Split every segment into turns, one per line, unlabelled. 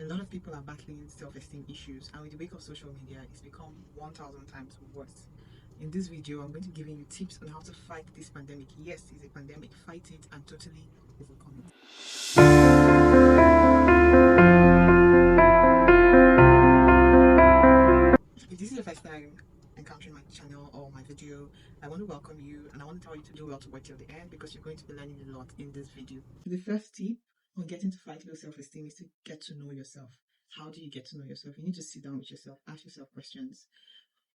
A lot of people are battling self-esteem issues, and with the wake of social media, it's become 1,000 times worse. In this video, I'm going to be giving you tips on how to fight this pandemic. Yes, it's a pandemic. Fight it and totally overcome it. If this is your first time encountering my channel or my video, I want to welcome you and I want to tell you to do well to watch till the end because you're going to be learning a lot in this video. The first tip on getting to fight low self-esteem is to get to know yourself. How do you get to know yourself? You need to sit down with yourself, ask yourself questions.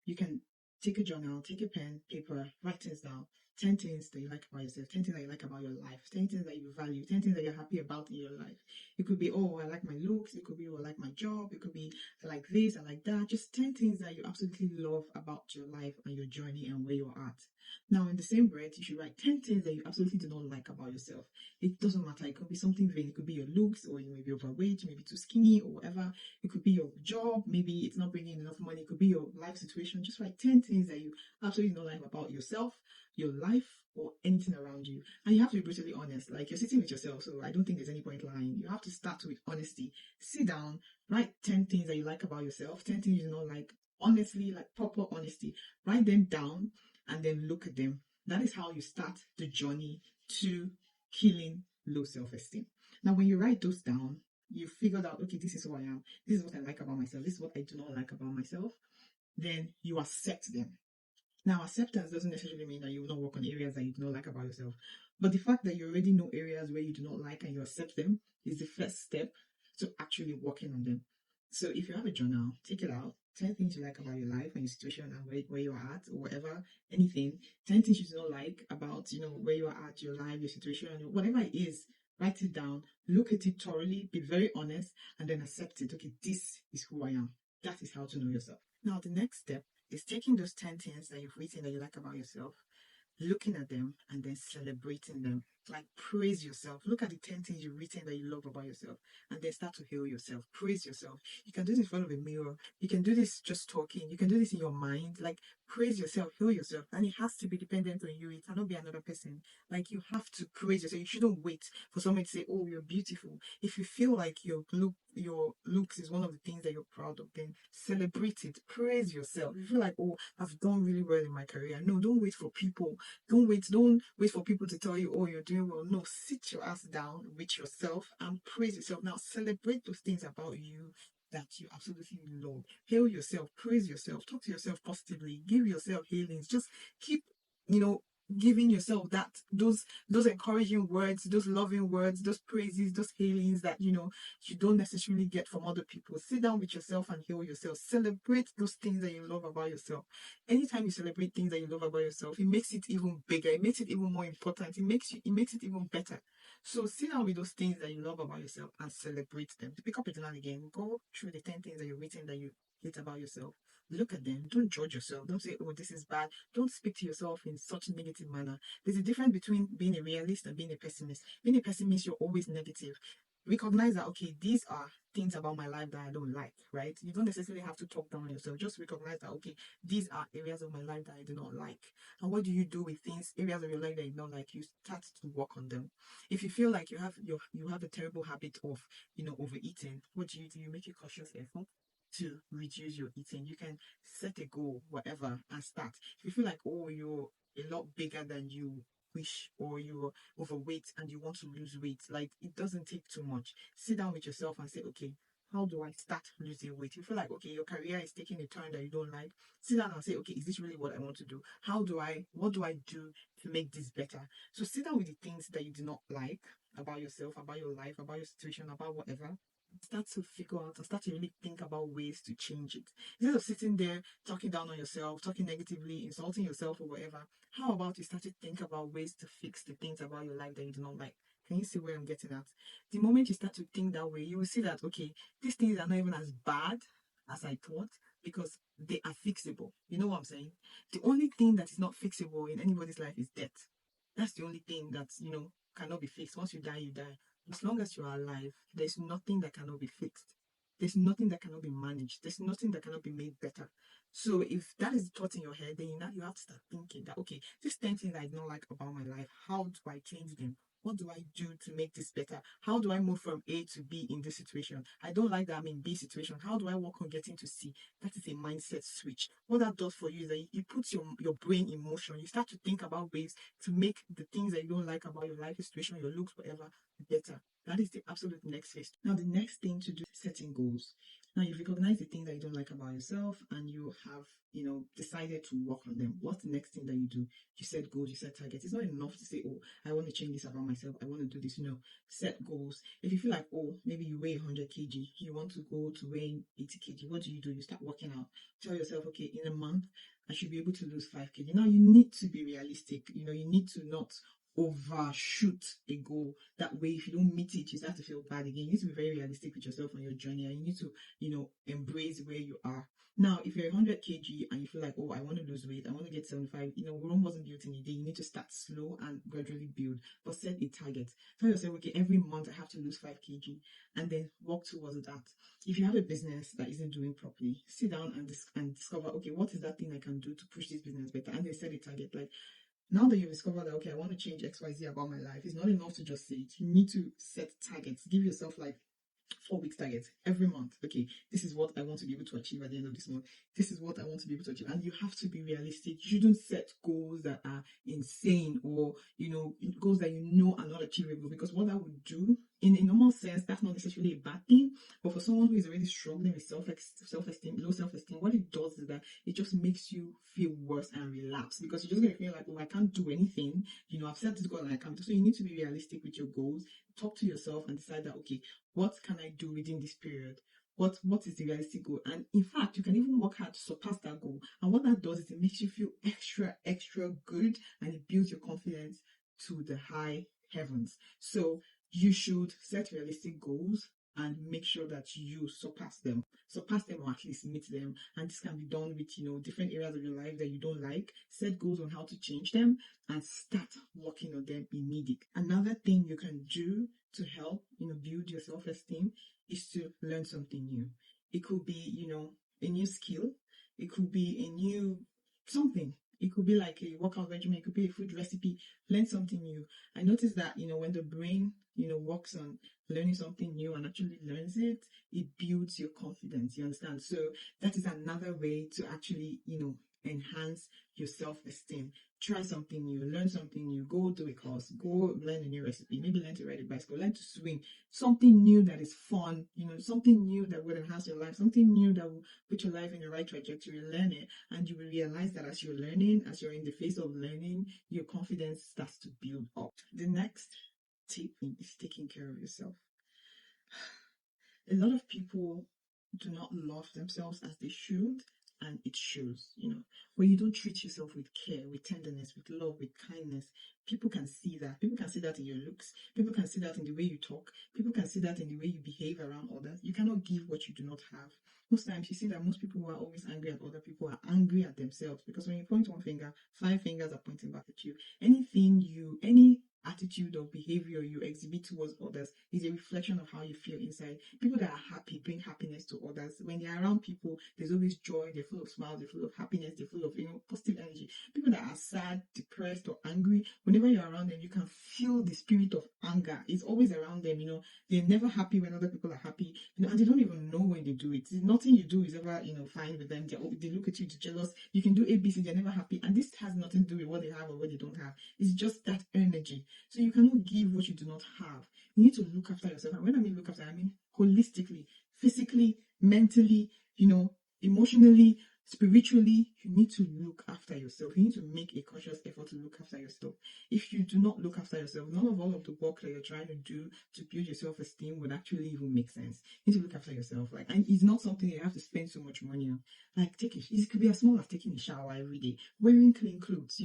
You can take a journal, take a pen, paper, write things down. 10 things that you like about yourself, 10 things that you like about your life, 10 things that you value, 10 things that you're happy about in your life. It could be, oh, I like my looks. It could be, oh, I like my job. It could be, I like this, I like that. Just 10 things that you absolutely love about your life and your journey and where you're at. Now, in the same breath, you should write 10 things that you absolutely do not like about yourself. It doesn't matter. It could be something vague. It could be your looks, or you may be overweight, you may be too skinny, or whatever. It could be your job. Maybe it's not bringing enough money. It could be your life situation. Just write 10 things that you absolutely don't like about yourself, your life, or anything around you. And you have to be brutally honest. Like, you're sitting with yourself, so I don't think there's any point lying. You have to start with honesty. Sit down, write 10 things that you like about yourself, 10 things you don't like. Honestly, like proper honesty. Write them down and then look at them. That is how you start the journey to healing low self-esteem. Now, when you write those down, you figured out, okay, this is who I am. This is what I like about myself. This is what I do not like about myself. Then you accept them. Now, acceptance doesn't necessarily mean that you will not work on areas that you do not like about yourself. But the fact that you already know areas where you do not like and you accept them is the first step to actually working on them. So if you have a journal, take it out. 10 things you like about your life and your situation and where you're at or whatever, anything. 10 things you do not like about, where you are at, your life, your situation, whatever it is, write it down, look at it thoroughly, be very honest, and then accept it. Okay, this is who I am. That is how to know yourself. Now, the next step is taking those 10 things that you've written that you like about yourself, looking at them and then celebrating them. Like, praise yourself. Look at the 10 things you've written that you love about yourself and then start to heal yourself. Praise yourself. You can do this in front of a mirror. You can do this just talking. You can do this in your mind. Like, praise yourself, heal yourself. And it has to be dependent on you. It cannot be another person. Like, you have to praise yourself. You shouldn't wait for someone to say, oh, you're beautiful. If you feel like your looks is one of the things that you're proud of, then celebrate it. Praise yourself. If you feel like, oh, I've done really well in my career. No, don't wait for people. Don't wait for people to tell you, oh, you're doing well. No, sit your ass down with yourself and praise yourself. Now, celebrate those things about you that you absolutely love. Hail yourself, praise yourself, talk to yourself positively, give yourself healings. Just keep, giving yourself those encouraging words, those loving words, those praises, those healings that you don't necessarily get from other people. Sit down with yourself and heal yourself. Celebrate those things that you love about yourself. Anytime you celebrate things that you love about yourself, it makes it even bigger. It makes it even more important. It makes it even better. So sit down with those things that you love about yourself and celebrate them. Pick up a journal again. Go through the 10 things that you've written that you hate about yourself. Look at them. Don't judge yourself. Don't say, oh, this is bad. Don't speak to yourself in such a negative manner. There's a difference between being a realist and being a pessimist. Being a pessimist, you're always negative. Recognize that, okay, these are things about my life that I don't like, right? You don't necessarily have to talk down on yourself. Just recognize that, okay, these are areas of my life that I do not like. And what do you do with things, areas of your life that you don't like? You start to work on them. If you feel like you have a terrible habit of, overeating, what do? You make a cautious effort to reduce your eating. You can set a goal, whatever, and start. If you feel like, oh, you're a lot bigger than you wish, or you're overweight and you want to lose weight, like, it doesn't take too much. Sit down with yourself and say, okay, how do I start losing weight? You feel like, okay, your career is taking a turn that you don't like. Sit down and say, okay, is this really what I want to do? What do I do to make this better? So sit down with the things that you do not like about yourself, about your life, about your situation, about whatever. Start to figure out and start to really think about ways to change it. Instead of sitting there talking down on yourself, talking negatively, insulting yourself or whatever, how about you start to think about ways to fix the things about your life that you do not like? Can you see where I'm getting at? The moment you start to think that way, you will see that, okay, these things are not even as bad as I thought because they are fixable. You know what I'm saying? The only thing that is not fixable in anybody's life is death. That's the only thing that, cannot be fixed. Once you die, you die. As long as you are alive, there's nothing that cannot be fixed. There's nothing that cannot be managed. There's nothing that cannot be made better. So if that is the thought in your head, then now you have to start thinking that, okay, these 10 things I don't like about my life, how do I change them? what do I do to make this better? How do I move from A to B in this situation? I don't like that I'm in B situation. How do I work on getting to C? That is a mindset switch. What that does for you is that it puts your brain in motion. You start to think about ways to make the things that you don't like about your life, your situation, your looks, whatever, better. That is the absolute next phase. Now, the next thing to do is setting goals. Now, you've recognized the things that you don't like about yourself and you have, decided to work on them. What's the next thing that you do? You set goals, you set targets. It's not enough to say, oh, I want to change this about myself. I want to do this. No, set goals. If you feel like, oh, maybe you weigh 100 kg, you want to go to weighing 80 kg, what do? You start working out. Tell yourself, okay, in a month, I should be able to lose 5 kg. Now, you need to be realistic. You need to not overshoot a goal. That way, if you don't meet it, you start to feel bad again. You need to be very realistic with yourself on your journey, and you need to, embrace where you are. Now, if you're 100 kg and you feel like, oh, I want to lose weight, I want to get 75, Rome wasn't built in a day. You need to start slow and gradually build, but set a target. Tell yourself, okay, every month I have to lose 5 kg, and then work towards that. If you have a business that isn't doing properly, sit down and discover, okay, what is that thing I can do to push this business better? And then set a target. Like, now that you've discovered that, okay, I want to change XYZ about my life, it's not enough to just say it. You need to set targets. Give yourself like 4 weeks targets every month. Okay, this is what I want to be able to achieve at the end of this month. This is what I want to be able to achieve. And you have to be realistic. You shouldn't set goals that are insane or, goals that are not achievable, because what that would do in a normal sense, that's not necessarily a bad thing. But for someone who is already struggling with self-esteem, low self-esteem, what it does is that it just makes you feel worse and relapse, because you're just going to feel like, oh, I can't do anything. I've set this goal and I can't. So you need to be realistic with your goals. Talk to yourself and decide that, okay, what can I do within this period? What is the realistic goal? And in fact, you can even work hard to surpass that goal. And what that does is it makes you feel extra good, and it builds your confidence to the high heavens. So you should set realistic goals and make sure that you surpass them or at least meet them. And this can be done with, different areas of your life that you don't like. Set goals on how to change them and start working on them immediately. Another thing you can do to help, build your self-esteem is to learn something new. It could be, a new skill. It could be a new something. It could be like a workout regimen. It could be a food recipe. Learn something new. I noticed that, when the brain, works on learning something new and actually learns it, it builds your confidence. You understand? So that is another way to actually, enhance your self-esteem. Try something new, learn something new, go do a course, go learn a new recipe, maybe learn to ride a bicycle, learn to swim, something new that is fun, something new that will enhance your life, something new that will put your life in the right trajectory. Learn it, and you will realize that as you're learning, as you're in the phase of learning, your confidence starts to build up. The next tip is taking care of yourself. A lot of people do not love themselves as they should, and it shows. When you don't treat yourself with care, with tenderness, with love, with kindness, people can see that. People can see that in your looks. People can see that in the way you talk. People can see that in the way you behave around others. You cannot give what you do not have. Most times you see that most people who are always angry at other people are angry at themselves, because when you point one finger, 5 fingers are pointing back at you. Any attitude or behavior you exhibit towards others is a reflection of how you feel inside. People that are happy bring happiness to others. When they're around people, there's always joy. They're full of smiles. They're full of happiness. They're full of positive energy. People that are sad, depressed, or angry, whenever you're around them, you can feel the spirit of anger. It's always around them. They're never happy when other people are happy. And they don't even know when they do it. Nothing you do is ever fine with them. They look at you, they're jealous. You can do ABC, they're never happy. And this has nothing to do with what they have or what they don't have. It's just that energy. So you cannot give what you do not have. You need to look after yourself. And when I mean look after, I mean holistically, physically, mentally, emotionally, spiritually. You need to look after yourself. You need to make a conscious effort to look after yourself. If you do not look after yourself, none of all of the work that you're trying to do to build your self-esteem would actually even make sense. You need to look after yourself. And it's not something you have to spend so much money on. It could be as small as taking a shower every day, wearing clean clothes.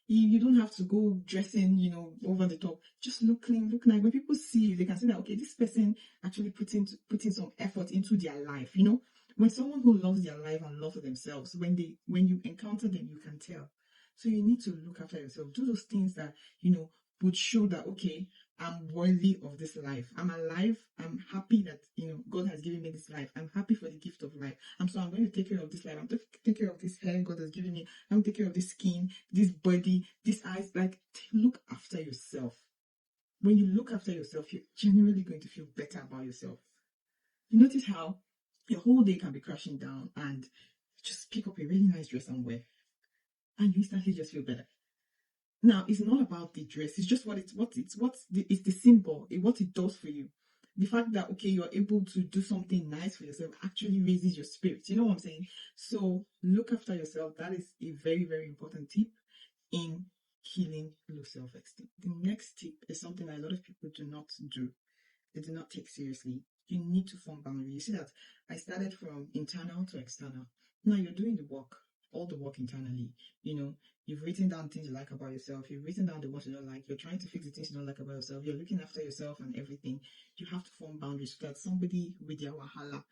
You don't have to go dressing, over the top. Just look clean, look nice. When people see you, they can see that, okay, this person actually putting some effort into their life. When someone who loves their life and loves themselves, when you encounter them, you can tell. So you need to look after yourself. Do those things that, would show that, okay, I'm worthy of this life. I'm alive. I'm happy that, God has given me this life. I'm happy for the gift of life. I'm going to take care of this life. I'm going to take care of this hair God has given me. I'm going to take care of this skin, this body, this eyes. Look after yourself. When you look after yourself, you're genuinely going to feel better about yourself. You notice how your whole day can be crashing down and just pick up a really nice dress and wear, and you instantly just feel better. Now, it's not about the dress. It's just it's the symbol, what it does for you. The fact that, okay, you're able to do something nice for yourself actually raises your spirit. You know what I'm saying? So look after yourself. That is a very, very important tip in healing low self-esteem. The next tip is something that a lot of people do not do. They do not take seriously. You need to form boundaries. You see that I started from internal to external. Now you're doing the work, all the work internally. You've written down things you like about yourself. You've written down the ones you don't like. You're trying to fix the things you don't like about yourself. You're looking after yourself and everything. You have to form boundaries so that somebody with their wahala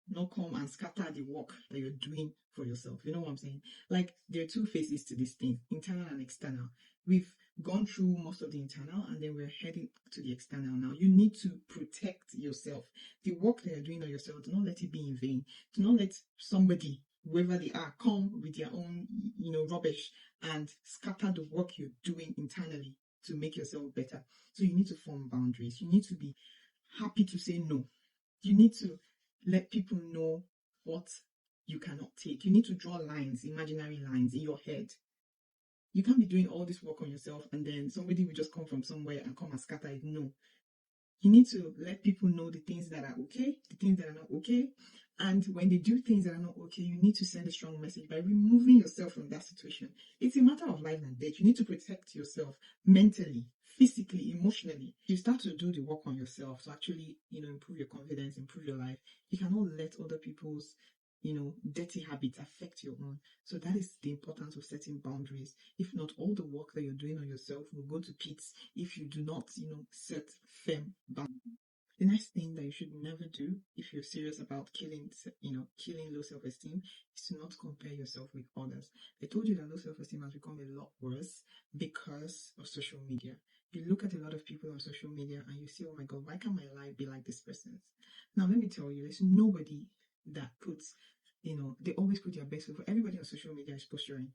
not come and scatter the work that you're doing for yourself. You know what I'm saying? Like, there are two phases to this thing, internal and external. We've gone through most of the internal and then we're heading to the external now. You need to protect yourself. The work that you're doing on yourself, do not let it be in vain. Do not let somebody, whoever they are, come with their own, rubbish and scatter the work you're doing internally to make yourself better. So you need to form boundaries. You need to be happy to say no. You need to let people know what you cannot take. You need to draw lines, imaginary lines in your head. You can't be doing all this work on yourself and then somebody will just come from somewhere and come and scatter it. No. You need to let people know the things that are okay, the things that are not okay. And when they do things that are not okay, you need to send a strong message by removing yourself from that situation. It's a matter of life and death. You need to protect yourself mentally, physically, emotionally. You start to do the work on yourself to actually, improve your confidence, improve your life. You cannot let other people's, dirty habits affect your own. So that is the importance of setting boundaries. If not, all the work that you're doing on yourself will go to pits if you do not, set firm boundaries. The next thing that you should never do if you're serious about killing low self-esteem is to not compare yourself with others. I told you that low self-esteem has become a lot worse because of social media. You look at a lot of people on social media and you say, oh my God, why can't my life be like this person's? Now, let me tell you, there's nobody that puts, they always put their best foot. Everybody on social media is posturing.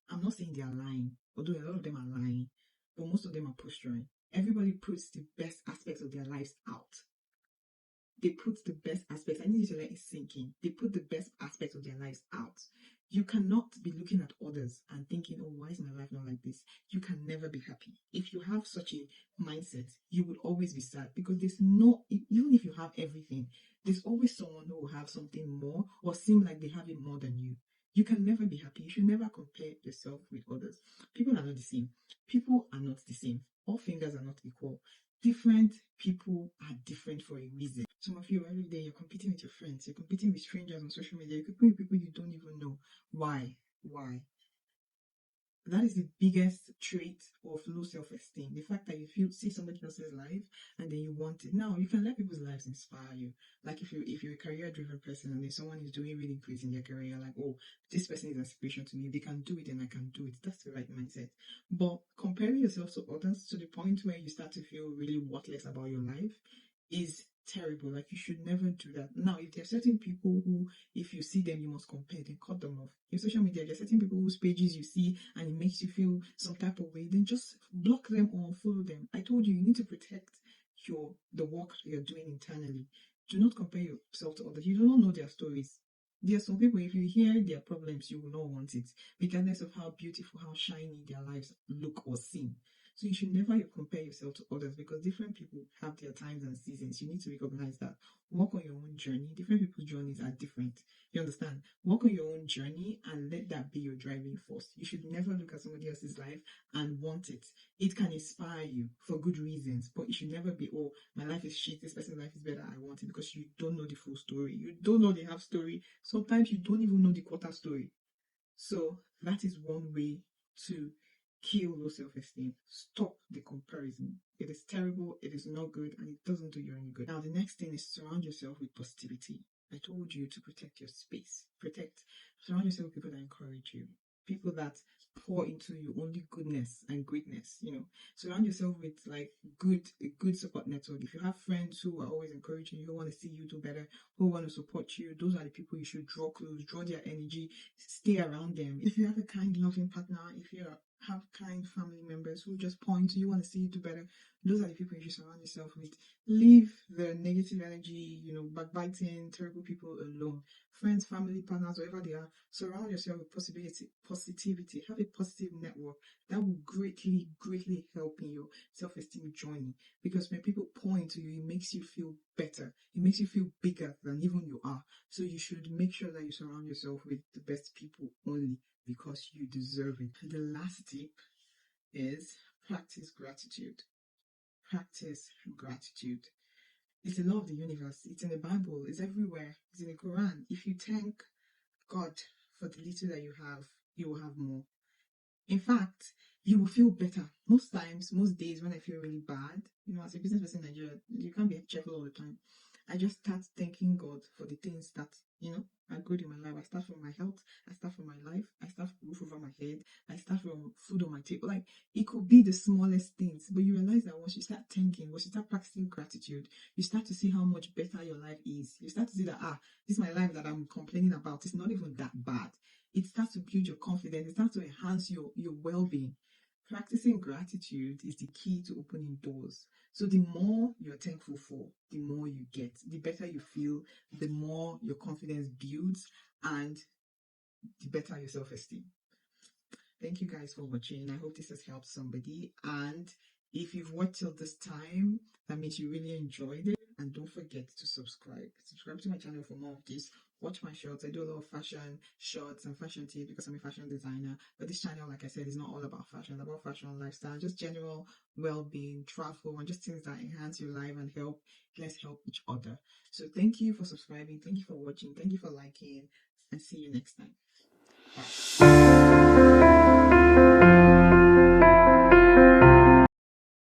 I'm not saying they are lying, although a lot of them are lying, but most of them are posturing. Everybody puts the best aspects of their lives out. They put the best aspects. I need you to let it sink in. They put the best aspects of their lives out. You cannot be looking at others and thinking, oh, why is my life not like this? You can never be happy. If you have such a mindset, you will always be sad because even if you have everything, there's always someone who will have something more or seem like they have it more than you. You can never be happy. You should never compare yourself with others. People are not the same. People are not the same. All fingers are not equal. Different people are different for a reason. Some of you every day you're competing with your friends, you're competing with strangers on social media, you're competing with people you don't even know. Why? That is the biggest trait of low self-esteem. The fact that you see somebody else's life and then you want it. Now you can let people's lives inspire you. Like if you're a career-driven person and then someone is doing really great in their career, like, oh, this person is inspiration to me. If they can do it, then I can do it. That's the right mindset. But comparing yourself to others to the point where you start to feel really worthless about your life is terrible. Like, you should never do that. Now, if there are certain people who, if you see them, you must compare, then cut them off. In social media, there are certain people whose pages you see and it makes you feel some type of way, then just block them or unfollow them. I told you, you need to protect the work you're doing internally. Do not compare yourself to others. You do not know their stories. There are some people, if you hear their problems, you will not want it, regardless of how beautiful, how shiny their lives look or seem. So you should never compare yourself to others because different people have their times and seasons. You need to recognize that. Walk on your own journey. Different people's journeys are different. You understand? Walk on your own journey and let that be your driving force. You should never look at somebody else's life and want it. It can inspire you for good reasons, but it should never be, oh, my life is shit, this person's life is better, I want it, because you don't know the full story. You don't know the half story. Sometimes you don't even know the quarter story. So that is one way to kill low self-esteem. Stop the comparison. It is terrible, it is not good, and it doesn't do you any good. Now, the next thing is surround yourself with positivity. I told you to protect your space. Surround yourself with people that encourage you. People that pour into you only goodness and greatness. Surround yourself with a good support network. If you have friends who are always encouraging you, who want to see you do better, who want to support you, those are the people you should draw close, draw their energy, stay around them. If you have a kind, loving partner, if you have kind family members who just point to you, want to see you do better, Those are the people you should surround yourself with. Leave the negative energy, backbiting, terrible people alone. Friends, family, partners, wherever they are, surround yourself with positivity. Have a positive network that will greatly, greatly help in your self-esteem journey. Because when people pour into you, it makes you feel better. It makes you feel bigger than even you are. So you should make sure that you surround yourself with the best people only because you deserve it. The last tip is practice gratitude. Practice gratitude. It's the law of the universe. It's in the Bible. It's everywhere. It's in the Quran. If you thank God for the little that you have, you will have more. In fact, you will feel better. Most times, most days when I feel really bad, as a business person in Nigeria, you can't be cheerful all the time. I just start thanking God for the things that, are good in my life. I start from my health. I start from my life. I start from roof over my head. I start from food on my table. Like, it could be the smallest things, but you realize that once you start thanking, once you start practicing gratitude, you start to see how much better your life is. You start to see that, this is my life that I'm complaining about. It's not even that bad. It starts to build your confidence. It starts to enhance your well-being. Practicing gratitude is the key to opening doors. So the more you're thankful for, the more you get, the better you feel, the more your confidence builds, and the better your self-esteem. Thank you guys for watching. I hope this has helped somebody. And if you've watched till this time, that means you really enjoyed it. And don't forget to subscribe. Subscribe to my channel for more of this. Watch my shorts. I do a lot of fashion shorts and fashion tips because I'm a fashion designer. But this channel, like I said, is not all about fashion. It's about fashion, lifestyle, just general well-being, travel, and just things that enhance your life and help. Let's help each other. So thank you for subscribing. Thank you for watching. Thank you for liking. And see you next time. Bye.